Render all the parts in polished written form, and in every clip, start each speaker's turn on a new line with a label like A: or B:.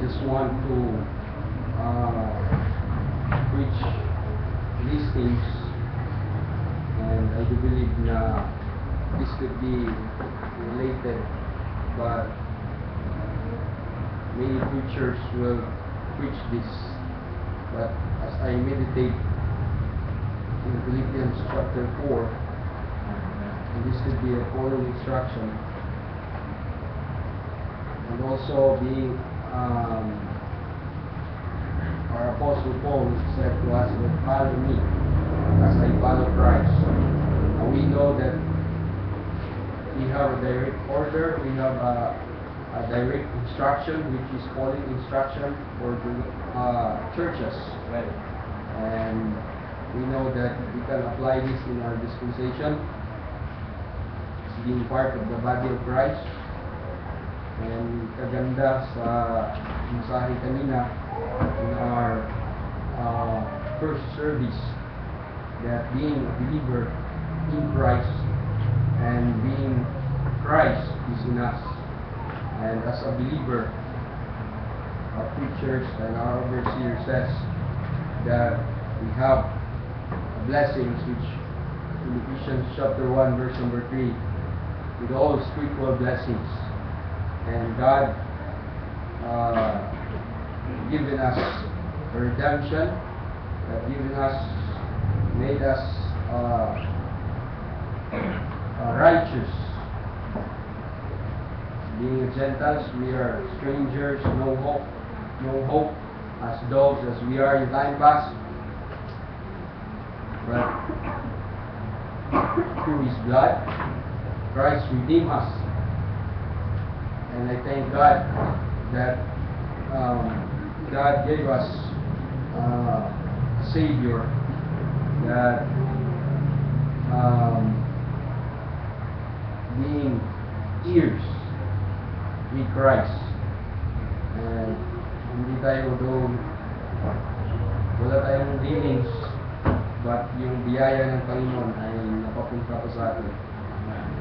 A: just want to preach these things, and I do believe na this could be related, but many preachers will preach this. But as I meditate in Philippians chapter 4, and this could be a following instruction, and also being our Apostle Paul said to us that follow me as I follow Christ. And we know that we have a direct order, we have a direct instruction, which is calling instruction for the churches.
B: Right.
A: And we know that we can apply this in our dispensation, as being part of the body of Christ. And kaganda sa mensahe kanina in our first service, that being a believer in Christ and being Christ is in us. And as a believer, our preachers and our overseer says that we have blessings, which in Ephesians chapter 1 verse number 3, with all spiritual blessings. And God given us a redemption, made us righteous. Being Gentiles, we are strangers, no hope, as dogs as we are in time past. But through His blood, Christ redeemed us. And I thank God that God gave us a Savior that being ears with Christ. And hindi tayo doon, wala tayong dealings, but yung biyaya ng Panginoon ay napapunta pa sa atin.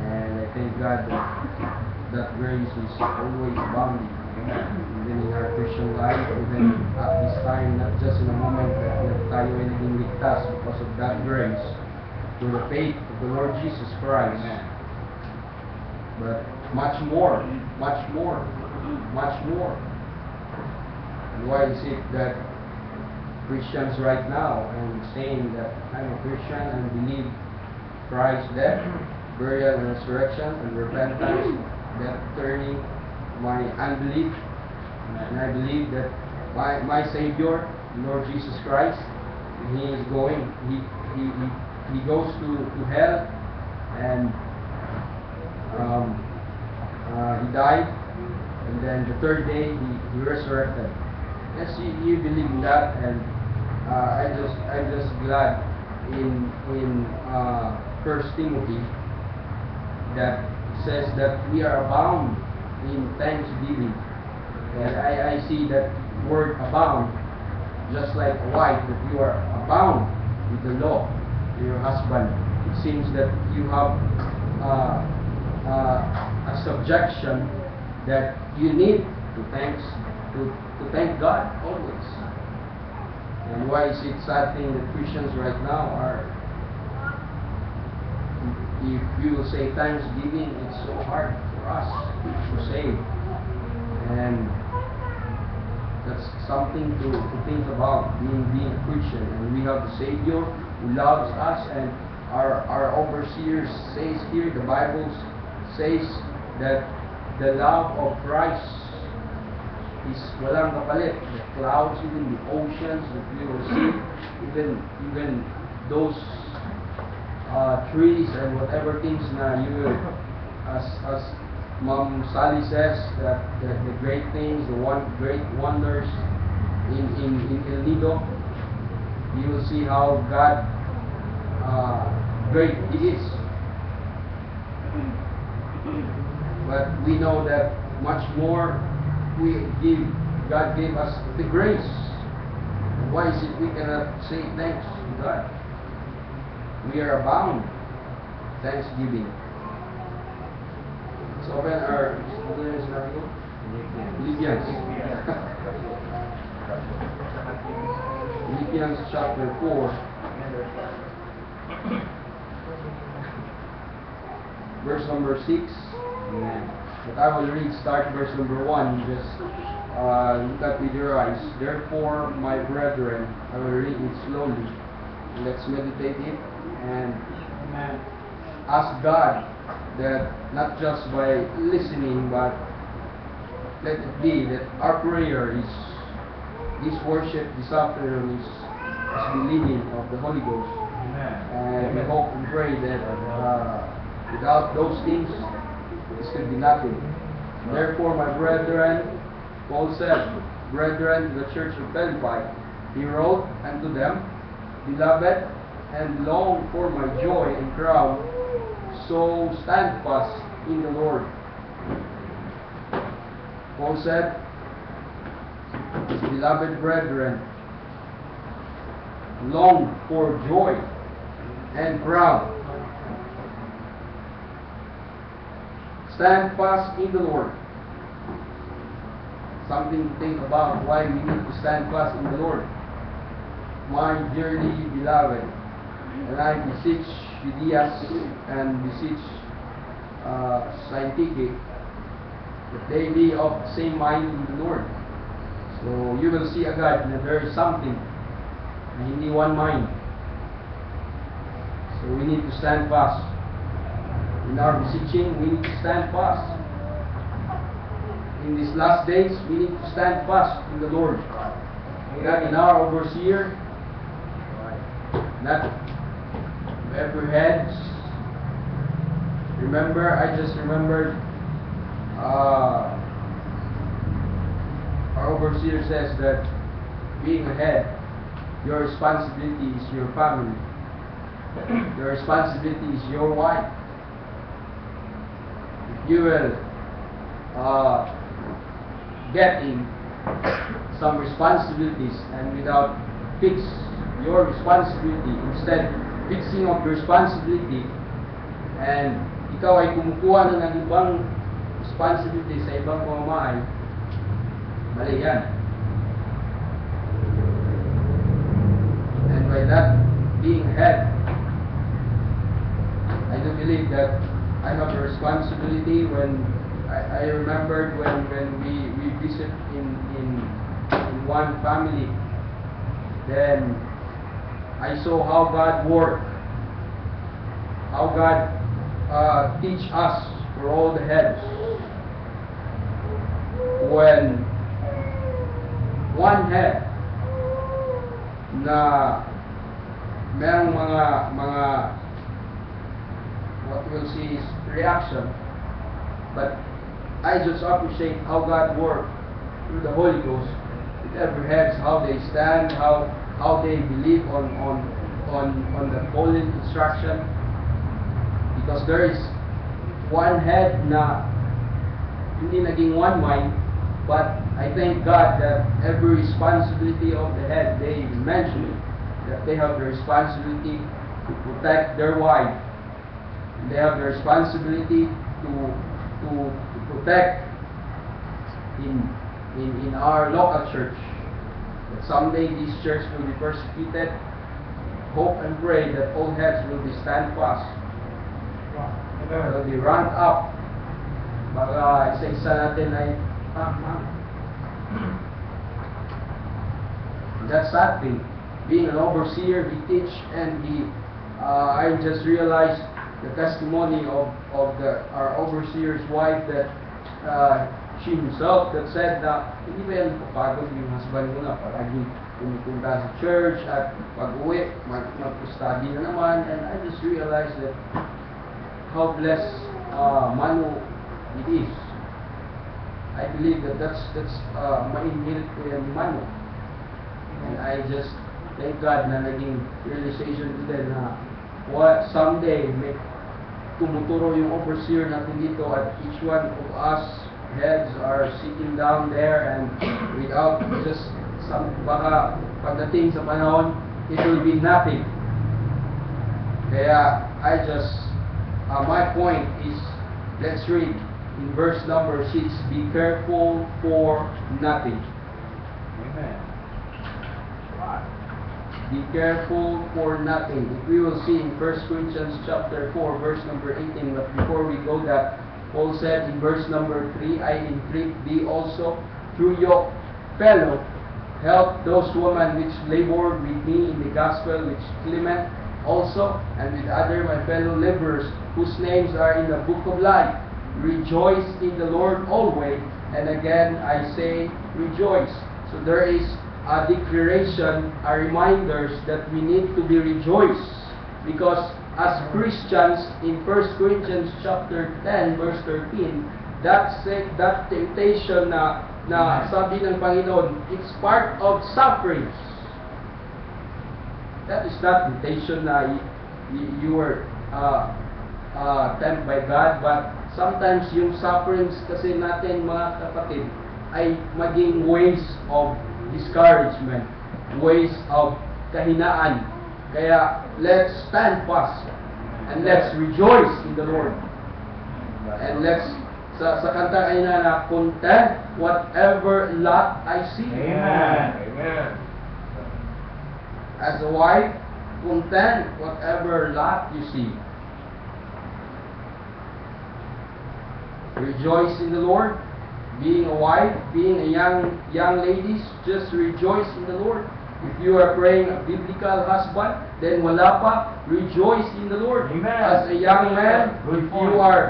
A: And I thank God that grace is always abounding, even in our Christian life, even at this time, not just in a moment that tayo ay naging ligtas because of that grace, through the faith of the Lord Jesus Christ. But much more. And why is it that Christians right now and saying that I'm a Christian and believe Christ's death, burial and resurrection and repentance, that turning my unbelief, and I believe that my Savior, Lord Jesus Christ, He is going, He goes to hell, and He died, and then the third day He resurrected. Yes, you believe in that, and I'm just glad in 1 Timothy that says that we are abound in thanksgiving. And I see that word abound, just like a wife, that you are abound with the law to your husband. It seems that you have a subjection that you need to thank God always. And why is it sad thing that Christians right now are, if you will say thanksgiving, it's so hard for us to say. And that's something to think about, being a Christian. And we have a Savior who loves us, and our overseers says here, the Bible says that the love of Christ is walang kapalit. The clouds, even the oceans that we will see, even those trees and whatever things na you will, as Ma'am Sally says, that the great things, great wonders in El Nido, you will see how God great He is. But we know that much more God gave us the grace. Why is it we cannot say thanks to God? We are abound thanksgiving. So open our Philippians. Philippians chapter 4, verse number 6.
B: Amen.
A: But I will read, start verse number 1. Just look at with your eyes. Therefore, my brethren, I will read it slowly. Let's meditate it and
B: Amen.
A: ask God that not just by listening, but let it be that our prayer is this worship this afternoon is the leading of the Holy Ghost.
B: Amen.
A: And we hope and pray that without those things, this could be nothing. Therefore, my brethren, Paul said, brethren to the church of Philippi, he wrote unto them, beloved, and long for my joy and crown, so stand fast in the Lord. Paul said, his beloved brethren, long for joy and crown. Stand fast in the Lord. Something to think about why we need to stand fast in the Lord. My dearly beloved, and I beseech Judeas and beseech Syntyche that they be of the same mind in the Lord. So you will see agad that there is something na hindi one mind. So we need to stand fast. In our beseeching, we need to stand fast. In these last days, we need to stand fast in the Lord. Not in our overseer, not whoever heads. Remember, I just remembered our overseer says that being a head, your responsibility is your family. Your responsibility is your wife. If you will get in some responsibilities and without fix your responsibility, instead fixing of your responsibility, and ikaw ay kumukuha na ng ibang responsibility sa ibang pamamahay, mali yan. And by that being head, I do believe that I have a responsibility. When I remembered when we visit in one family, then I saw how God worked, how God teach us for all the heads. When one head na merong mga what we'll see is reaction, but I just appreciate how God worked through the Holy Ghost with every heads, how they stand, how they believe on the holy instruction, because there is one head na hindi naging one mind. But I thank God that every responsibility of the head, they mentioned that they have the responsibility to protect their wife. They have the responsibility to protect in our local church. That someday this church will be persecuted. Hope and pray that all heads will be stand fast. Will be ranked up. Baka isa-isa natin ay that's sad thing. Being an overseer, he teach and he I just realized the testimony of our overseer's wife, that she himself that said na hindi ba yan napapagod yung husband mo na palagi pumupunta sa church at pag-uwi mag-study na naman. And I just realized that how blessed Manu it is. I believe that's ma-inherit ko yan ni Manu. And I just thank God na naging realization today na what someday may tumuturo yung overseer natin dito, at each one of us heads are sitting down there, and without just some, baka pagdating sa panahon it will be nothing. Kaya I just my point is, let's read in verse number 6, be careful for nothing.
B: Amen.
A: be careful for nothing. If we will see in 1 Corinthians chapter 4, verse number 18, but before we go that, Paul said in verse number 3, I entreat thee also through your fellow, help those women which labored with me in the gospel, which Clement also, and with other my fellow laborers, whose names are in the book of life. Rejoice in the Lord always, and again I say rejoice. So there is a declaration, a reminder that we need to be rejoiced, because as Christians in 1 Corinthians chapter 10 verse 13, that temptation na sabi ng Panginoon, it's part of sufferings. That is not temptation na you were tempted by God, but sometimes yung sufferings kasi natin mga kapatid ay maging ways of discouragement, ways of kahinaan. Kaya let's stand fast and let's rejoice in the Lord. And let's sa kanta kayo na content whatever lot I see.
B: Amen. Amen.
A: As a wife, content whatever lot you see. Rejoice in the Lord. Being a wife, being a young ladies, just rejoice in the Lord. If you are praying a biblical husband, then wala pa, rejoice in the Lord.
B: Amen.
A: As a young man,
B: Good
A: if
B: point.
A: you are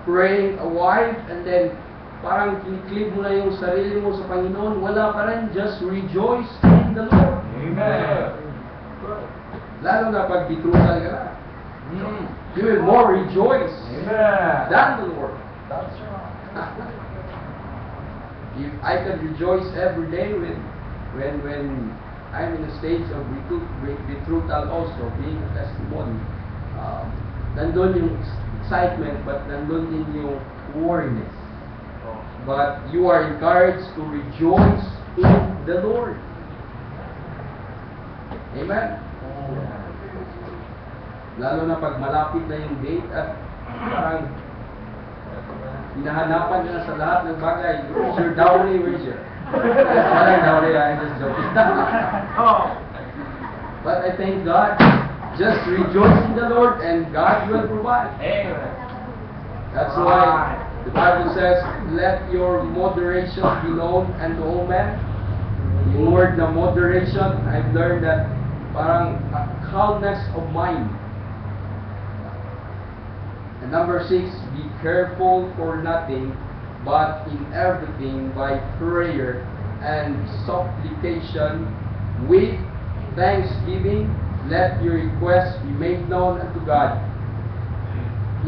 A: praying a wife, and then parang kiniklib mo na yung sarili mo sa Panginoon, wala pa rin, just rejoice in the Lord.
B: Amen.
A: Lalo na pag bitrutal ka na. You will more rejoice
B: Amen.
A: than the Lord.
B: That's right.
A: If I can rejoice every day when I'm in a stage of betrothal also, being a testimony, nandun yung excitement, but nandun din yung worriness. But you are encouraged to rejoice in the Lord. Amen? Lalo na pag malapit na yung date at parang hinahanapan ka na sa lahat ng bagay. Where's your dowry? Where's your... Walang dowry, I'm just joking. But I thank God. Just rejoice in the Lord and God will provide.
B: Amen.
A: That's why the Bible says, let your moderation be known unto all men. Yung word na moderation, I've learned that parang a calmness of mind. And number 6, be careful for nothing, but in everything by prayer and supplication with thanksgiving, let your requests be made known unto God.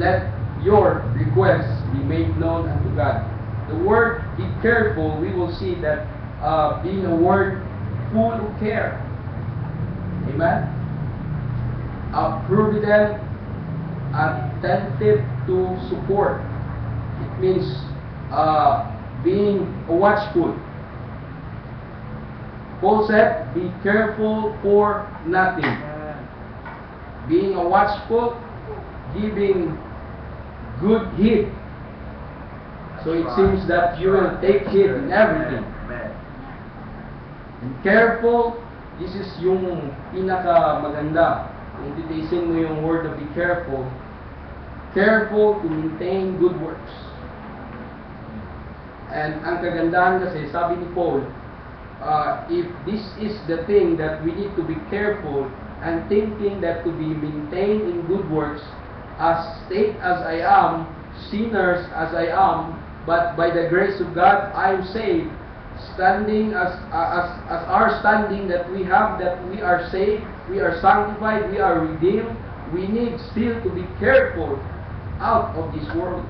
A: Let your requests be made known unto God. The word be careful, we will see that being a word full of care. Amen? Provident, attentive to support. It means being watchful. Paul said, be careful for nothing. Being a watchful, giving good heed. So it seems that you will take heed in everything. And careful, this is yung pinaka maganda. Kung titisin mo yung word of be careful, careful to maintain good works. And ang kagandahan kasi, sabi ni Paul, if this is the thing that we need to be careful and thinking that to be maintained in good works, as state as I am, sinners as I am, but by the grace of God I am saved, standing as our standing that we have, that we are saved, we are sanctified, we are redeemed, we need still to be careful out of this world.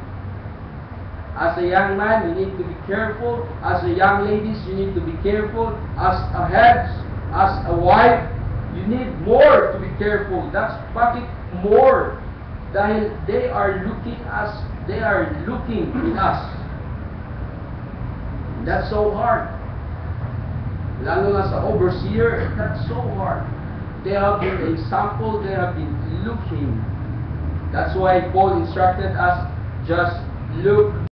A: As a young man, you need to be careful. As a young ladies, you need to be careful. As a head, as a wife, you need more to be careful. That's bakit more. Dahil they are looking in us. That's so hard. Lalo na sa overseer, that's so hard. They have been an example, they have been looking. That's why Paul instructed us, just look